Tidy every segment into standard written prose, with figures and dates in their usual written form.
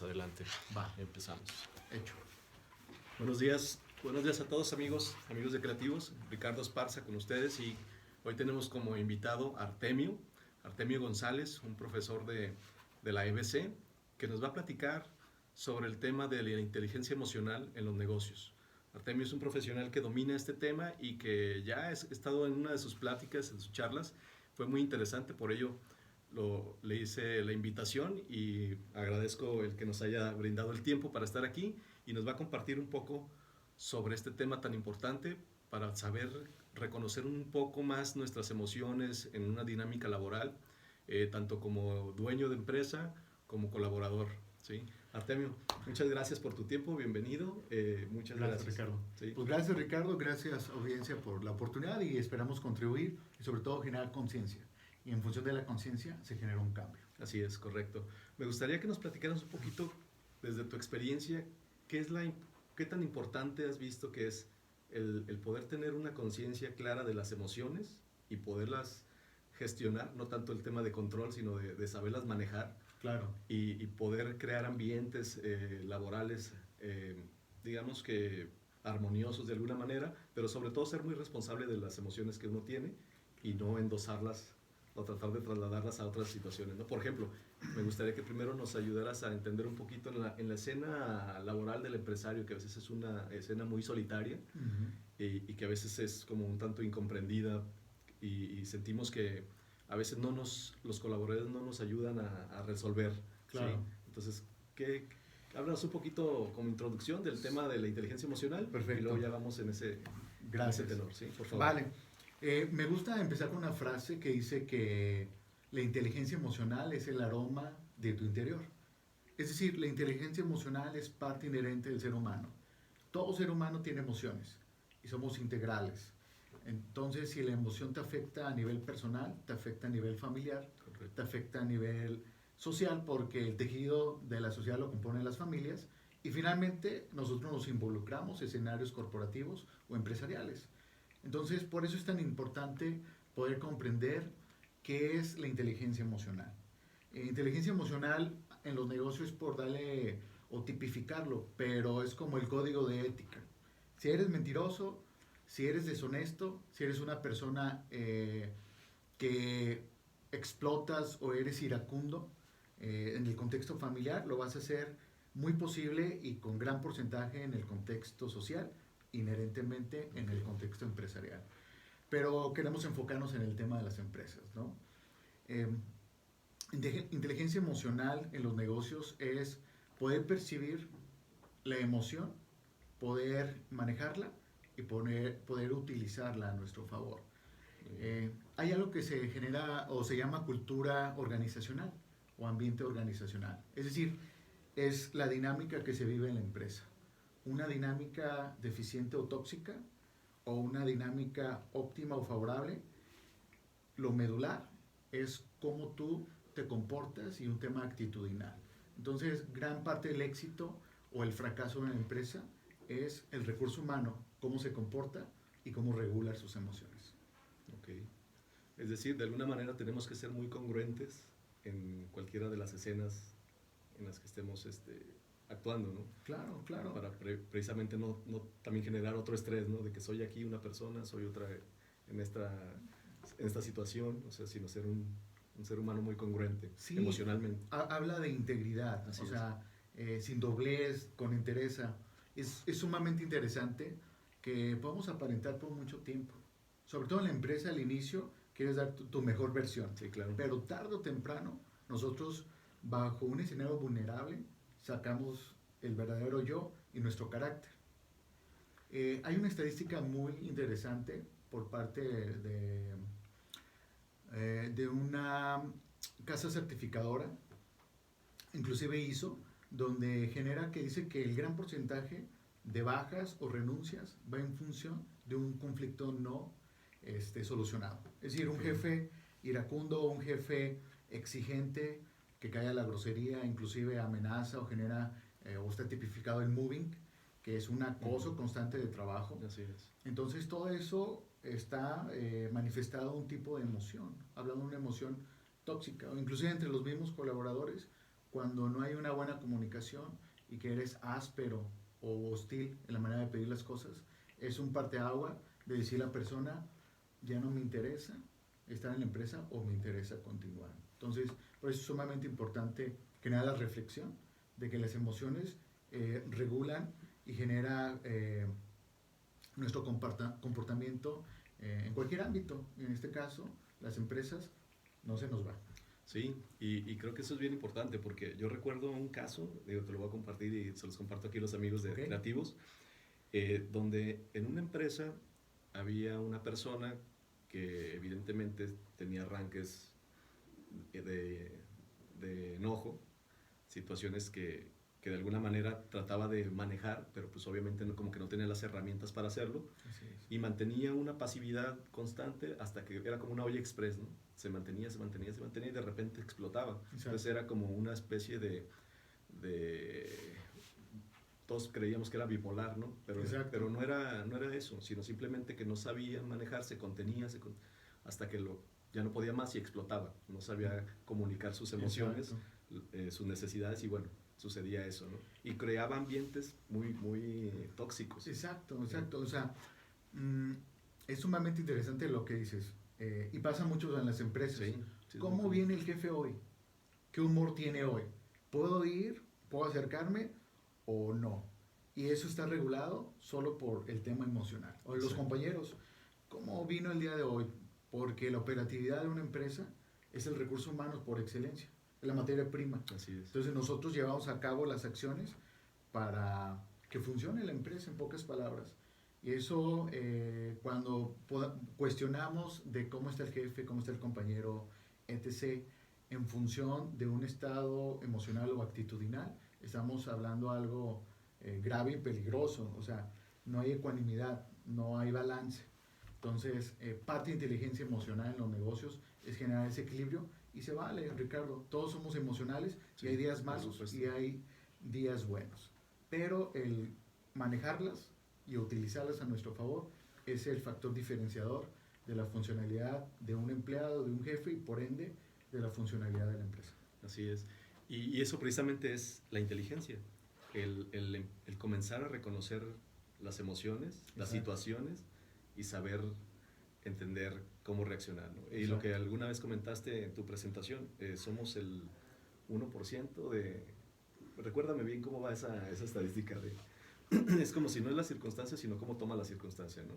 Adelante, Va, empezamos. hecho. Buenos días a todos amigos de Creativos. Ricardo Esparza con ustedes y hoy tenemos como invitado a Artemio González, un profesor de la EBC, que nos va a platicar sobre el tema de la inteligencia emocional en los negocios. Artemio es un profesional que domina este tema y que ya ha estado en una de sus pláticas, en sus charlas. Fue muy interesante, por ello le hice la invitación y agradezco el que nos haya brindado el tiempo para estar aquí y nos va a compartir un poco sobre este tema tan importante para saber reconocer un poco más nuestras emociones en una dinámica laboral, tanto como dueño de empresa como colaborador. ¿Sí? Artemio, muchas gracias por tu tiempo, bienvenido. Muchas Gracias, gracias. Ricardo. ¿Sí? Pues gracias, Ricardo, gracias, audiencia, por la oportunidad y esperamos contribuir y sobre todo generar conciencia. Y en función de la conciencia se genera un cambio. Así es, correcto. Me gustaría que nos platicaras un poquito desde tu experiencia, qué tan importante has visto que es el poder tener una conciencia clara de las emociones y poderlas gestionar, no tanto el tema de control, sino de saberlas manejar. Claro. Y poder crear ambientes laborales, digamos que armoniosos de alguna manera, pero sobre todo ser muy responsable de las emociones que uno tiene y no endosarlas o tratar de trasladarlas a otras situaciones, ¿no? Por ejemplo, me gustaría que primero nos ayudaras a entender un poquito en la escena laboral del empresario, que a veces es una escena muy solitaria y que a veces es como un tanto incomprendida y sentimos que a veces los colaboradores no nos ayudan a resolver. Claro. ¿Sí? Entonces, háblanos un poquito como introducción del tema de la inteligencia emocional. Perfecto. Y luego ya vamos en ese tenor, ¿sí? Por favor. Vale. Me gusta empezar con una frase que dice que la inteligencia emocional es el aroma de tu interior. Es decir, la inteligencia emocional es parte inherente del ser humano. Todo ser humano tiene emociones y somos integrales. Entonces, si la emoción te afecta a nivel personal, te afecta a nivel familiar, Correcto. te afecta a nivel social, porque el tejido de la sociedad lo componen las familias, y finalmente nosotros nos involucramos en escenarios corporativos o empresariales. Entonces, por eso es tan importante poder comprender qué es la inteligencia emocional. Inteligencia emocional en los negocios, por darle o tipificarlo, pero es como el código de ética. Si eres mentiroso, si eres deshonesto, si eres una persona que explotas o eres iracundo en el contexto familiar, lo vas a hacer muy posible y con gran porcentaje en el contexto social, inherentemente en el contexto empresarial. Pero queremos enfocarnos en el tema de las empresas, ¿no? Inteligencia emocional en los negocios es poder percibir la emoción, poder manejarla y poder utilizarla a nuestro favor. Hay algo que se genera o se llama cultura organizacional o ambiente organizacional. Es decir, es la dinámica que se vive en la empresa. Una dinámica deficiente o tóxica o una dinámica óptima o favorable. Lo medular es cómo tú te comportas y un tema actitudinal. Entonces, gran parte del éxito o el fracaso de una empresa es el recurso humano, cómo se comporta y cómo regula sus emociones. Ok. Es decir, de alguna manera tenemos que ser muy congruentes en cualquiera de las escenas en las que estemos actuando, ¿no? Claro, claro. Para precisamente no también generar otro estrés, ¿no? De que soy aquí una persona, soy otra en esta situación, o sea, sino ser un ser humano muy congruente, sí, emocionalmente. Habla de integridad, Así o sea, sin doblez, con entereza. Es sumamente interesante que podamos aparentar por mucho tiempo. Sobre todo en la empresa, al inicio, quieres dar tu mejor versión. Sí, claro. Pero tarde o temprano, nosotros, bajo un escenario vulnerable, sacamos el verdadero yo y nuestro carácter. Hay una estadística muy interesante por parte de una casa certificadora, inclusive ISO, donde genera que dice que el gran porcentaje de bajas o renuncias va en función de un conflicto no solucionado. Es decir, un jefe iracundo, un jefe exigente que cae a la grosería, inclusive amenaza o genera o está tipificado el moving, que es un acoso constante de trabajo. Así es. Entonces todo eso está manifestado un tipo de emoción, hablando de una emoción tóxica, o inclusive entre los mismos colaboradores cuando no hay una buena comunicación y que eres áspero o hostil en la manera de pedir las cosas, es un parteagua de decir a la persona, ya no me interesa estar en la empresa o me interesa continuar. Entonces, por eso es sumamente importante generar la reflexión de que las emociones regulan y genera nuestro comportamiento en cualquier ámbito. En este caso, las empresas, no se nos va. Sí, y creo que eso es bien importante porque yo recuerdo un caso, digo, te lo voy a compartir y se los comparto aquí a los amigos de Okay. Creativos, donde en una empresa había una persona que evidentemente tenía arranques de enojo, situaciones que de alguna manera trataba de manejar, pero pues obviamente como que no tenía las herramientas para hacerlo, y mantenía una pasividad constante hasta que era como una olla express, ¿no? Se mantenía y de repente explotaba. Exacto. Entonces era como una especie todos creíamos que era bipolar, ¿no? Pero no era eso, sino simplemente que no sabía manejar, se contenía, hasta que ya no podía más y explotaba. No sabía comunicar sus emociones, sus necesidades y bueno, sucedía eso, ¿no? Y creaba ambientes muy, muy tóxicos. Exacto. O sea, es sumamente interesante lo que dices. Y pasa mucho en las empresas. Sí, ¿Cómo viene el jefe hoy? ¿Qué humor tiene hoy? ¿Puedo ir? ¿Puedo acercarme? ¿O no? Y eso está regulado solo por el tema emocional. O los compañeros, ¿cómo vino el día de hoy? Porque la operatividad de una empresa es el recurso humano por excelencia, es la materia prima. Así es. Entonces nosotros llevamos a cabo las acciones para que funcione la empresa, en pocas palabras. Y eso, cuando cuestionamos de cómo está el jefe, cómo está el compañero, etc., en función de un estado emocional o actitudinal, estamos hablando algo grave y peligroso. O sea, no hay ecuanimidad, no hay balance. Entonces, parte de inteligencia emocional en los negocios es generar ese equilibrio y se vale, Ricardo. Todos somos emocionales y hay días malos y hay días buenos. Pero el manejarlas y utilizarlas a nuestro favor es el factor diferenciador de la funcionalidad de un empleado, de un jefe y por ende de la funcionalidad de la empresa. Así es. Y eso precisamente es la inteligencia, el comenzar a reconocer las emociones, las situaciones y saber entender cómo reaccionar, ¿no? Y lo que alguna vez comentaste en tu presentación, somos el 1% de... Recuérdame bien cómo va esa estadística de... es como si no es la circunstancia, sino cómo toma la circunstancia, ¿no?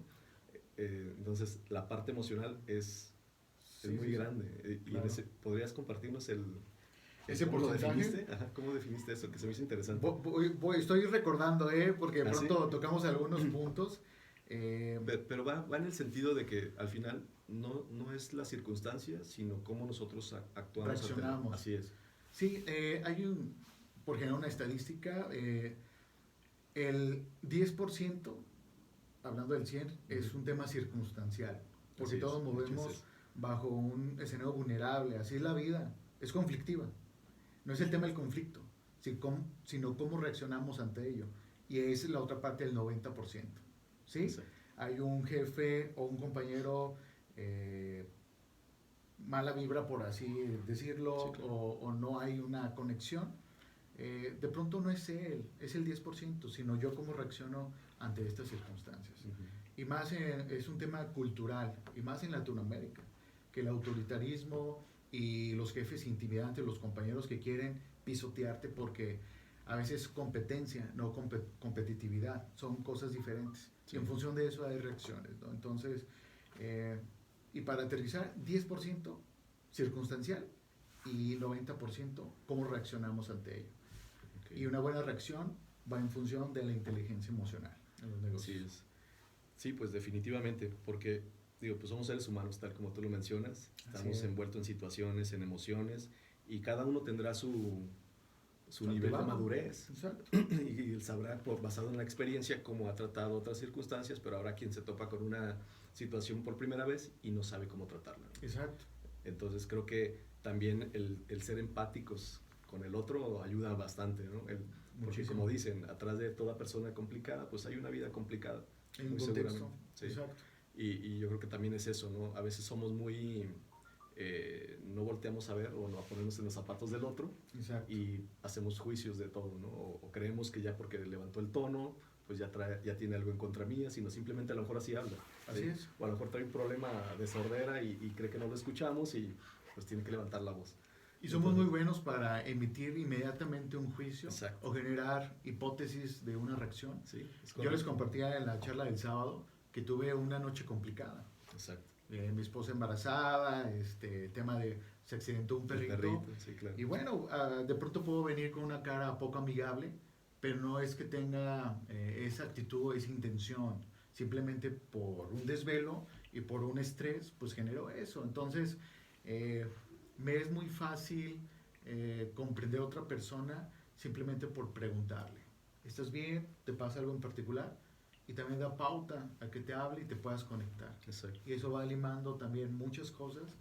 Entonces, la parte emocional es muy grande. Y claro. ¿podrías compartirnos ese ¿cómo porcentaje? Lo definiste? Ajá, ¿cómo definiste eso? Que se me hizo interesante. Estoy recordando, porque de pronto tocamos algunos puntos. Pero va en el sentido de que al final no es la circunstancia, sino cómo nosotros actuamos. Reaccionamos. Así es. Sí, por generar una estadística, el 10%, hablando del 100, es un tema circunstancial, porque todos movemos bajo un escenario vulnerable, así es la vida, es conflictiva. No es el tema del conflicto, sino cómo reaccionamos ante ello. Y esa es la otra parte del 90%. ¿Sí? Exacto. Hay un jefe o un compañero mala vibra, por así decirlo, claro. o no hay una conexión. De pronto no es él, es el 10%, sino yo cómo reacciono ante estas circunstancias. Y más es un tema cultural, y más en Latinoamérica, que el autoritarismo y los jefes intimidantes, los compañeros que quieren pisotearte porque a veces competencia, no competitividad, son cosas diferentes. Sí. Y en función de eso hay reacciones, ¿no? Entonces, y para aterrizar, 10% circunstancial y 90% cómo reaccionamos ante ello. Okay. Y una buena reacción va en función de la inteligencia emocional en los negocios. Sí, pues definitivamente, porque pues somos seres humanos, tal como tú lo mencionas, estamos envueltos en situaciones, en emociones, y cada uno tendrá su nivel de madurez. Exacto. Y él sabrá, basado en la experiencia, cómo ha tratado otras circunstancias, pero habrá quien se topa con una situación por primera vez y no sabe cómo tratarla. Exacto. Entonces creo que también el ser empáticos con el otro ayuda bastante, ¿no? Porque como dicen, atrás de toda persona complicada, pues hay una vida complicada. En un contexto. Sí. Exacto. Y yo creo que también es eso, ¿no? A veces somos muy no volteamos a ver o no a ponernos en los zapatos del otro. Exacto. Y hacemos juicios de todo, ¿no? O creemos que ya porque levantó el tono, pues ya tiene algo en contra mía, sino simplemente a lo mejor así habla. Así ¿sí? es. O a lo mejor trae un problema de sordera y cree que no lo escuchamos y pues tiene que levantar la voz. Y somos Entonces, muy buenos para emitir inmediatamente un juicio exacto. o generar hipótesis de una reacción. Sí, Yo les compartía en la charla del sábado que tuve una noche complicada. Exacto. Mi esposa embarazada, tema de se accidentó un perrito. Sí, claro. Y bueno, de pronto puedo venir con una cara poco amigable, pero no es que tenga esa actitud o esa intención. Simplemente por un desvelo y por un estrés, pues generó eso. Entonces, me es muy fácil comprender a otra persona simplemente por preguntarle. ¿Estás bien? ¿Te pasa algo en particular? Y también da pauta a que te hable y te puedas conectar. Exacto. Y eso va limando también muchas cosas,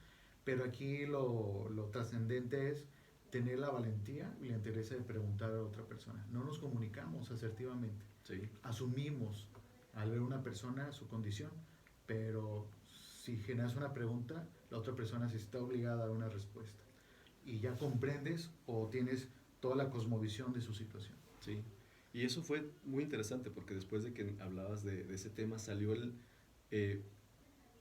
pero aquí lo trascendente es tener la valentía y la interés de preguntar a otra persona. No nos comunicamos asertivamente. Sí. Asumimos al ver una persona su condición, pero si generas una pregunta, la otra persona se está obligada a dar una respuesta. Y ya comprendes o tienes toda la cosmovisión de su situación. Sí. Y eso fue muy interesante porque después de que hablabas de ese tema salió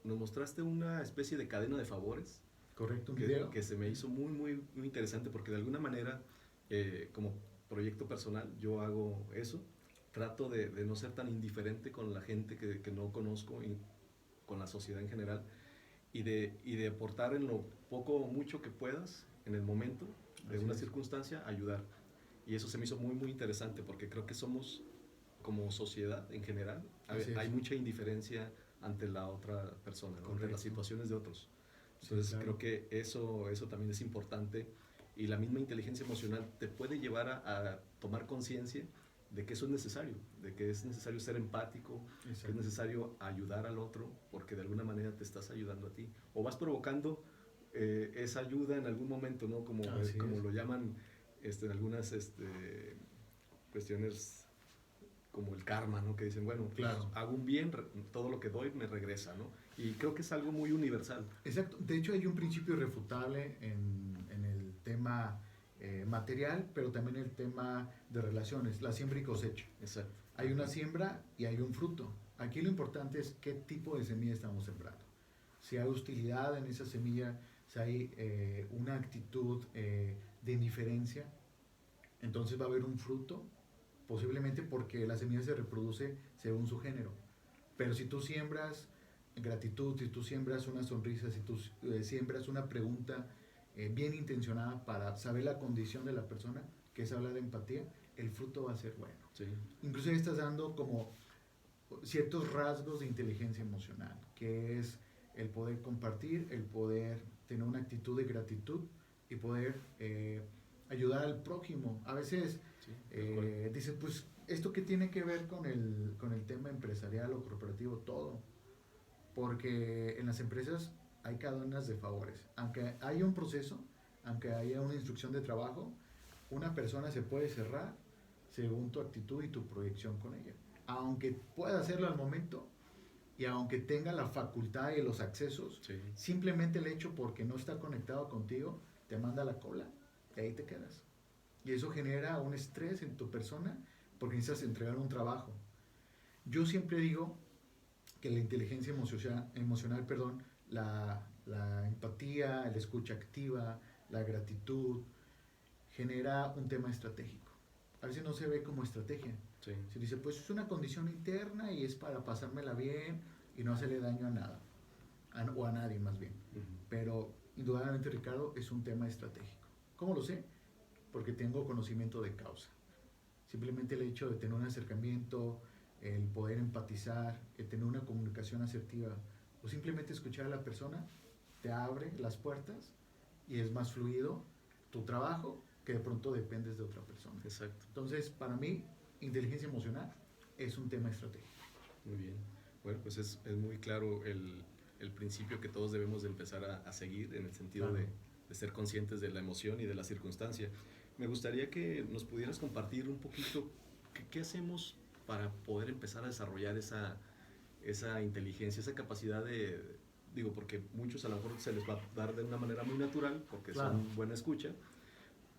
nos mostraste una especie de cadena de favores. Correcto, un video. Que se me hizo muy, muy, muy interesante porque de alguna manera, como proyecto personal, yo hago eso. Trato de no ser tan indiferente con la gente que no conozco y con la sociedad en general y de aportar en lo poco o mucho que puedas en el momento de Así una es. circunstancia, ayudar. Y eso se me hizo muy, muy interesante porque creo que somos, como sociedad en general, hay mucha indiferencia ante la otra persona, ¿no? Ante las situaciones de otros. Entonces, sí, claro. creo que eso también es importante y la misma inteligencia emocional te puede llevar a tomar conciencia de que eso es necesario, de que es necesario ser empático, Exacto. que es necesario ayudar al otro porque de alguna manera te estás ayudando a ti o vas provocando esa ayuda en algún momento, ¿no? Como lo llaman en algunas cuestiones como el karma, ¿no? Que dicen, bueno, claro. pues, hago un bien, todo lo que doy me regresa, ¿no? Y creo que es algo muy universal. Exacto. De hecho, hay un principio irrefutable en el tema material, pero también el tema de relaciones, la siembra y cosecha. Exacto. Hay una siembra y hay un fruto. Aquí lo importante es qué tipo de semilla estamos sembrando. Si hay hostilidad en esa semilla, si hay una actitud de indiferencia, entonces va a haber un fruto, posiblemente porque la semilla se reproduce según su género. Pero si tú siembras gratitud, si tú siembras una sonrisa, si tú siembras una pregunta bien intencionada para saber la condición de la persona, que es hablar de empatía, el fruto va a ser bueno. Sí. Incluso ahí estás dando como ciertos rasgos de inteligencia emocional, que es el poder compartir, el poder tener una actitud de gratitud y poder ayudar al prójimo. A veces dices, pues, ¿esto qué tiene que ver con el tema empresarial o corporativo? Todo. Porque en las empresas hay cadenas de favores. Aunque haya un proceso, aunque haya una instrucción de trabajo, una persona se puede cerrar según tu actitud y tu proyección con ella. Aunque pueda hacerlo al momento y aunque tenga la facultad y los accesos, Sí. simplemente el hecho porque no está conectado contigo, te manda a la cola y ahí te quedas. Y eso genera un estrés en tu persona porque necesitas entregar un trabajo. Yo siempre digo que la inteligencia emocional, la empatía, la escucha activa, la gratitud, genera un tema estratégico. A veces no se ve como estrategia. Sí. Se dice, pues es una condición interna y es para pasármela bien y no hacerle daño a nada, o a nadie más bien. Pero indudablemente, Ricardo, es un tema estratégico. ¿Cómo lo sé? Porque tengo conocimiento de causa. Simplemente el hecho de tener un acercamiento, el poder empatizar, el tener una comunicación asertiva o simplemente escuchar a la persona te abre las puertas y es más fluido tu trabajo que de pronto dependes de otra persona. Exacto. Entonces, para mí, inteligencia emocional es un tema estratégico. Muy bien. Bueno, pues es muy claro el principio que todos debemos de empezar a seguir en el sentido Claro. de ser conscientes de la emoción y de la circunstancia. Me gustaría que nos pudieras compartir un poquito qué hacemos para poder empezar a desarrollar esa inteligencia, esa capacidad de digo, porque muchos a lo mejor se les va a dar de una manera muy natural, porque Claro. son buena escucha,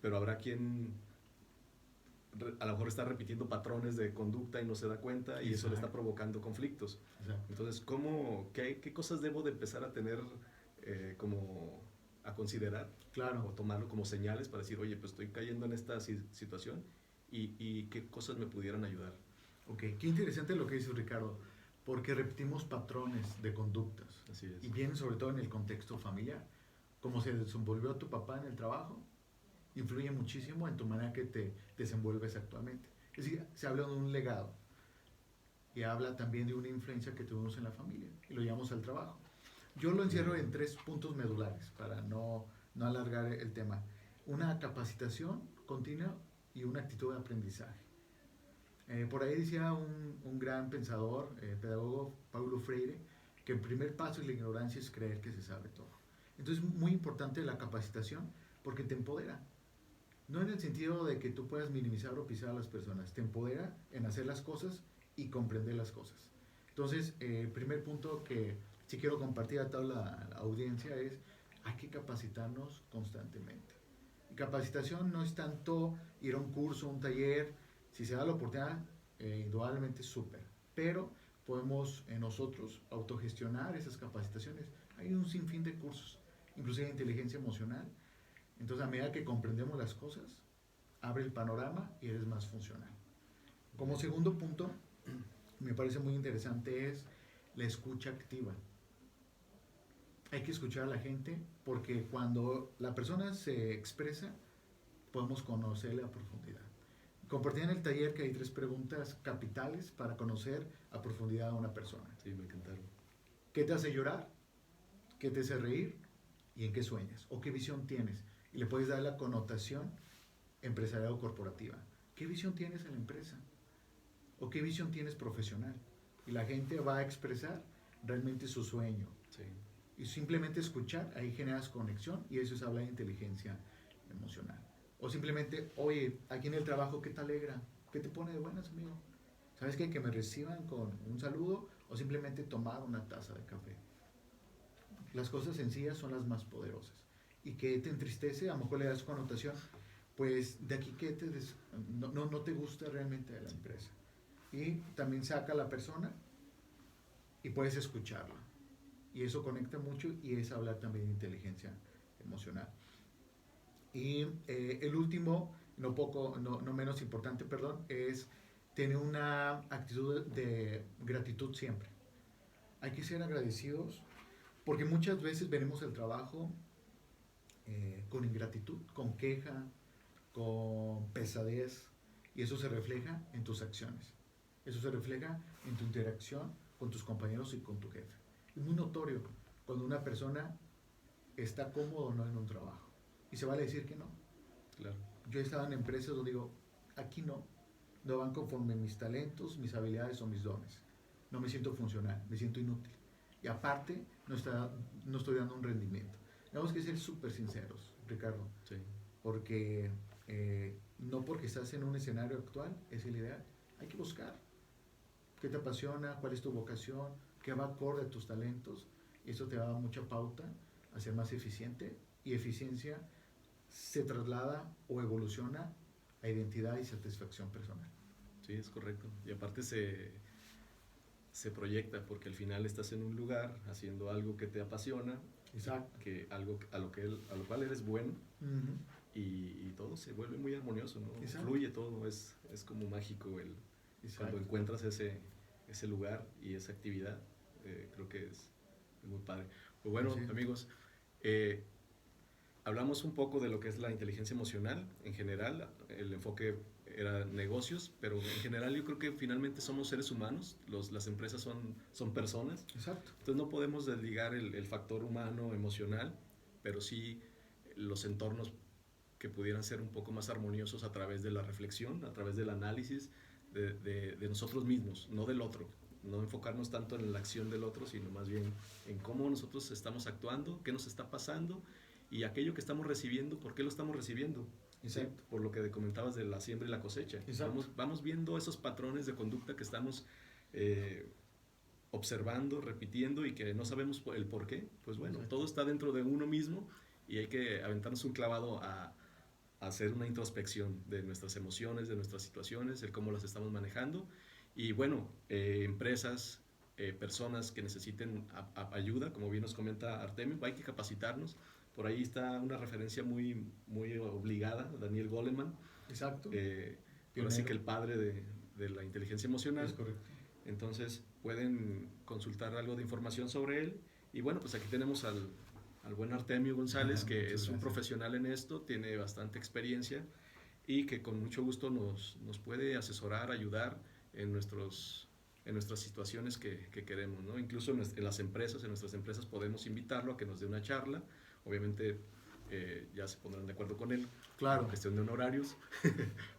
pero habrá quien a lo mejor está repitiendo patrones de conducta y no se da cuenta y eso le está Exacto. provocando conflictos. Exacto. Entonces, qué cosas debo de empezar a tener como a considerar o Claro. tomarlo como señales para decir, oye, pues estoy cayendo en esta situación y qué cosas me pudieran ayudar? Ok, qué interesante lo que dices, Ricardo, porque repetimos patrones de conductas Así es. y vienen sobre todo en el contexto familiar. Como se desenvolvió tu papá en el trabajo, influye muchísimo en tu manera que te desenvuelves actualmente. Es decir, se habla de un legado y habla también de una influencia que tuvimos en la familia y lo llevamos al trabajo. Yo lo encierro en 3 puntos medulares para no alargar el tema. Una capacitación continua y una actitud de aprendizaje. Por ahí decía un gran pensador, pedagogo, Paulo Freire, que el primer paso en la ignorancia es creer que se sabe todo. Entonces, muy importante la capacitación porque te empodera. No en el sentido de que tú puedas minimizar o pisar a las personas, te empodera en hacer las cosas y comprender las cosas. Entonces, el primer punto que sí quiero compartir a toda la audiencia es hay que capacitarnos constantemente. Y capacitación no es tanto ir a un curso, un taller, si se da la oportunidad, indudablemente es súper, pero podemos nosotros autogestionar esas capacitaciones. Hay un sinfín de cursos, inclusive inteligencia emocional. Entonces, a medida que comprendemos las cosas, abre el panorama y eres más funcional. Como segundo punto, me parece muy interesante es la escucha activa. Hay que escuchar a la gente porque cuando la persona se expresa, podemos conocerle a profundidad. Compartí en el taller que hay 3 preguntas capitales para conocer a profundidad a una persona. Sí, me encantaron. ¿Qué te hace llorar? ¿Qué te hace reír? ¿Y en qué sueñas? ¿O qué visión tienes? Y le puedes dar la connotación empresarial o corporativa. ¿Qué visión tienes en la empresa? ¿O qué visión tienes profesional? Y la gente va a expresar realmente su sueño. Sí. Y simplemente escuchar, ahí generas conexión y eso es hablar de inteligencia emocional. O simplemente, oye, aquí en el trabajo, ¿qué te alegra? ¿Qué te pone de buenas, amigo? ¿Sabes qué? Que me reciban con un saludo o simplemente tomar una taza de café. Las cosas sencillas son las más poderosas. ¿Y qué te entristece? A lo mejor le das connotación, pues de aquí que no te gusta realmente de la empresa. Y también saca a la persona y puedes escucharla. Y eso conecta mucho y es hablar también de inteligencia emocional. Y el último, no menos importante, perdón, es tener una actitud de gratitud siempre. Hay que ser agradecidos porque muchas veces venimos al trabajo con ingratitud, con queja, con pesadez y eso se refleja en tus acciones. Eso se refleja en tu interacción con tus compañeros y con tu jefe. Es muy notorio cuando una persona está cómodo o no en un trabajo. Y se vale decir que no. Claro. Yo he estado en empresas donde digo, aquí no van conforme mis talentos, mis habilidades o mis dones. No me siento funcional, me siento inútil. Y aparte, no estoy dando un rendimiento. Tenemos que ser súper sinceros, Ricardo, Sí. porque no porque estás en un escenario actual es el ideal. Hay que buscar qué te apasiona, cuál es tu vocación, qué va acorde a tus talentos. Eso te da mucha pauta a ser más eficiente y eficiencia se traslada o evoluciona a identidad y satisfacción personal. Sí, es correcto. Y aparte se proyecta porque al final estás en un lugar haciendo algo que te apasiona, Exacto. algo a lo cual eres bueno. Uh-huh. Y todo se vuelve muy armonioso, ¿no? Exacto. Fluye todo, es como mágico cuando encuentras ese lugar y esa actividad. Creo que es muy padre. Pues bueno, Sí. amigos, hablamos un poco de lo que es la inteligencia emocional en general. El enfoque era negocios, pero en general yo creo que finalmente somos seres humanos. Las empresas son personas. Exacto. Entonces no podemos desligar el factor humano, emocional, pero sí los entornos que pudieran ser un poco más armoniosos a través de la reflexión, a través del análisis de nosotros mismos, no del otro. No enfocarnos tanto en la acción del otro, sino más bien en cómo nosotros estamos actuando, qué nos está pasando y aquello que estamos recibiendo, por qué lo estamos recibiendo. Exacto. ¿Sí? Por lo que comentabas de la siembra y la cosecha. Exacto. Vamos viendo esos patrones de conducta que estamos observando, repitiendo y que no sabemos el por qué, pues bueno, Exacto. todo está dentro de uno mismo y hay que aventarnos un clavado a hacer una introspección de nuestras emociones, de nuestras situaciones, el cómo las estamos manejando. Y bueno, empresas, personas que necesiten ayuda, como bien nos comenta Artemio, hay que capacitarnos. Por ahí está una referencia muy obligada, Daniel Goleman, Exacto. ahora sí que Pionero. el padre de la inteligencia emocional. Es correcto. Entonces pueden consultar algo de información sobre él. Y bueno, pues aquí tenemos al buen Artemio González, que Muchas es un gracias. profesional en esto, tiene bastante experiencia y que con mucho gusto nos puede asesorar, ayudar en nuestras situaciones que queremos, ¿no? Incluso en nuestras empresas podemos invitarlo a que nos dé una charla. Obviamente ya se pondrán de acuerdo con él, Claro. en cuestión de honorarios,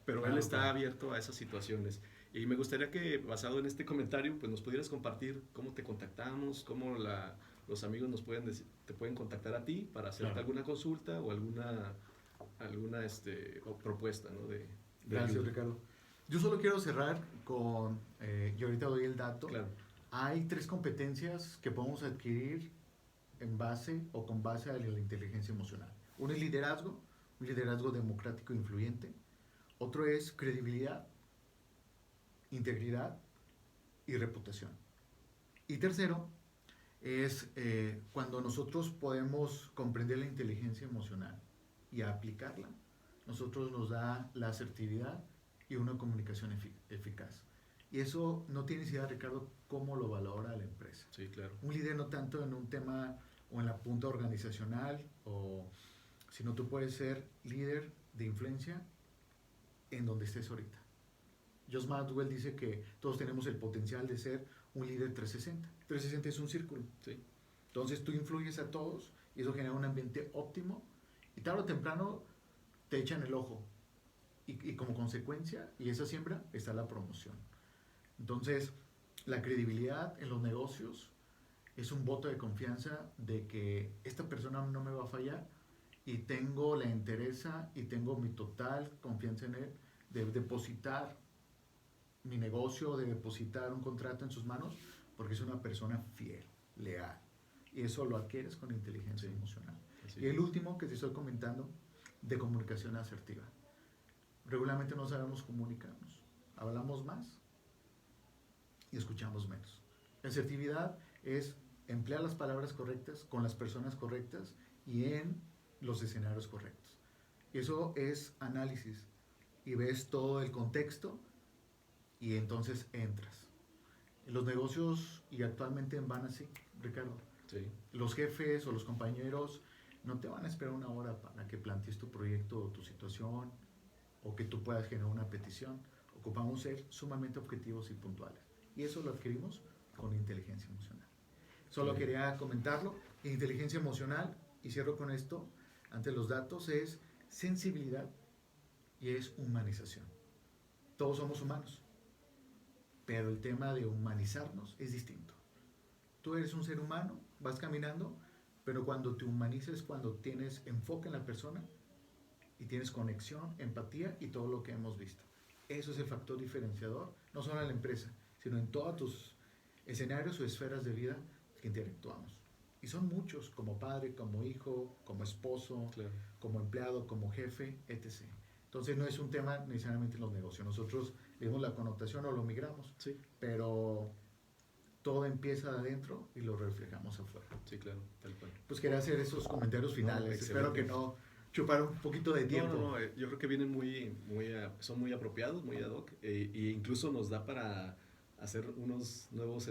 pero él Claro, está claro. abierto a esas situaciones. Y me gustaría que, basado en este comentario, pues nos pudieras compartir cómo te contactamos, cómo los amigos te pueden contactar a ti para hacerte Claro. alguna consulta o alguna o propuesta, ¿no? de Gracias, ayuda. Ricardo. Yo solo quiero cerrar con, y ahorita doy el dato. Claro, Hay 3 competencias que podemos adquirir en base o con base a la inteligencia emocional. Uno es liderazgo, un liderazgo democrático e influyente. Otro es credibilidad, integridad y reputación. Y tercero es cuando nosotros podemos comprender la inteligencia emocional y aplicarla, nosotros nos da la asertividad y una comunicación eficaz. Y eso no tienes idea, Ricardo, cómo lo valora la empresa. sí, claro. Un líder no tanto en un tema o en la punta organizacional, sino tú puedes ser líder de influencia en donde estés ahorita. Josh Maxwell dice que todos tenemos el potencial de ser un líder 360. 360 es un círculo. Sí, Entonces tú influyes a todos y eso genera un ambiente óptimo y tarde o temprano te echan el ojo. Y como consecuencia, y esa siembra, está la promoción. Entonces, la credibilidad en los negocios es un voto de confianza de que esta persona no me va a fallar y tengo la entereza y tengo mi total confianza en él de depositar mi negocio, de depositar un contrato en sus manos porque es una persona fiel, leal. Y eso lo adquieres con inteligencia Sí. emocional. así Y el es. último que te estoy comentando, de comunicación asertiva. Regularmente no sabemos comunicarnos. Hablamos más y escuchamos menos. La asertividad es emplear las palabras correctas con las personas correctas y en los escenarios correctos. Eso es análisis y ves todo el contexto y entonces entras. Los negocios y actualmente van así, Ricardo. Sí, Los jefes o los compañeros no te van a esperar una hora para que plantees tu proyecto o tu situación o que tú puedas generar una petición. Ocupamos ser sumamente objetivos y puntuales. Y eso lo adquirimos con inteligencia emocional. Solo Muy bien. quería comentarlo. Inteligencia emocional, y cierro con esto, ante los datos, es sensibilidad y es humanización. Todos somos humanos, pero el tema de humanizarnos es distinto. Tú eres un ser humano, vas caminando, pero cuando te humanizas es cuando tienes enfoque en la persona y tienes conexión, empatía y todo lo que hemos visto. Eso es el factor diferenciador, no solo en la empresa, sino en todos tus escenarios o esferas de vida que interactuamos. Y son muchos, como padre, como hijo, como esposo, claro. como empleado, como jefe, etc. Entonces no es un tema necesariamente en los negocios. Nosotros le damos la connotación o lo migramos, Sí, pero todo empieza de adentro y lo reflejamos afuera. sí, claro, tal cual. Pues quería hacer esos comentarios finales. Espero excelente. que no chupara un poquito de tiempo. No, yo creo que vienen son muy apropiados, muy ad hoc, e incluso nos da para hacer unos nuevos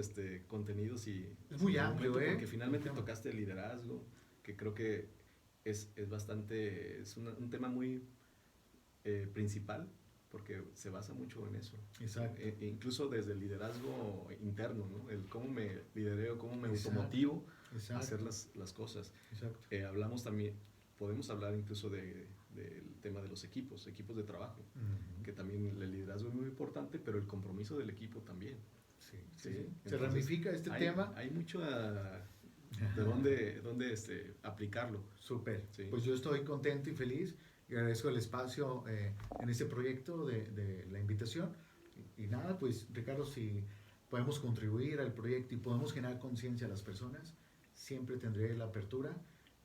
contenidos y Es muy en algún amplio, momento, ¿eh? porque finalmente El tema. tocaste el liderazgo, que creo que es bastante, un tema muy principal, porque se basa mucho en eso. Exacto. Incluso desde el liderazgo interno, ¿no? El cómo me lidereo, cómo me Exacto. automotivo a Exacto. hacer las cosas. Exacto. Hablamos también, podemos hablar incluso del tema de los equipos de trabajo, que también el liderazgo es muy importante, pero el compromiso del equipo también. Sí, ¿sí? sí, sí. Se Entonces, ramifica este tema. Hay mucho de dónde aplicarlo. Súper. Sí. Pues yo estoy contento y feliz y agradezco el espacio en este proyecto de la invitación. Y nada, pues Ricardo, si podemos contribuir al proyecto y podemos generar conciencia a las personas, siempre tendré la apertura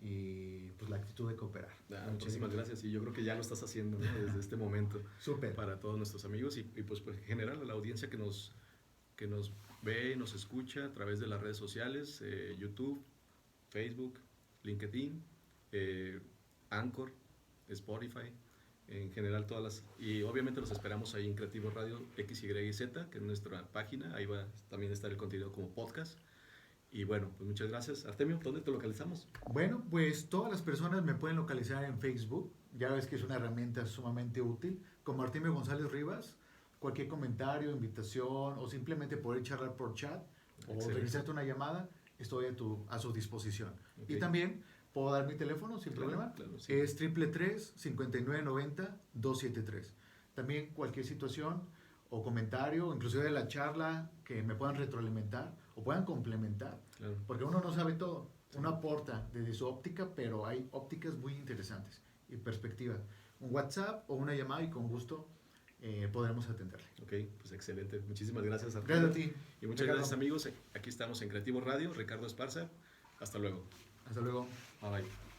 y pues la actitud de cooperar. Muchísimas gracias, y yo creo que ya lo estás haciendo, ¿no? Desde este momento. Súper. Para todos nuestros amigos y pues en general a la audiencia que nos ve y nos escucha a través de las redes sociales, YouTube, Facebook, LinkedIn, Anchor, Spotify, en general todas las, y obviamente los esperamos ahí en Creativo Radio X, Y, Z, que es nuestra página, ahí va también a estar el contenido como podcast. Y bueno, pues muchas gracias. Artemio, ¿dónde te localizamos? Bueno, pues todas las personas me pueden localizar en Facebook, ya ves que es una herramienta sumamente útil, como Artemio González Rivas. Cualquier comentario, invitación o simplemente poder charlar por chat o realizarte una llamada, estoy a su disposición. Okay. Y también puedo dar mi teléfono sin problema. Claro, sí. Es 333-5990-273. También cualquier situación o comentario, inclusive de la charla, que me puedan retroalimentar o puedan complementar. Claro. Porque uno no sabe todo. Sí. Uno aporta desde su óptica, pero hay ópticas muy interesantes y perspectiva. Un WhatsApp o una llamada y con gusto podremos atenderle. Ok, pues excelente. Muchísimas gracias, Arturo. Gracias a ti. Y muchas gracias, amigos. Aquí estamos en Creativo Radio. Ricardo Esparza. Hasta luego. Hasta luego. Bye bye.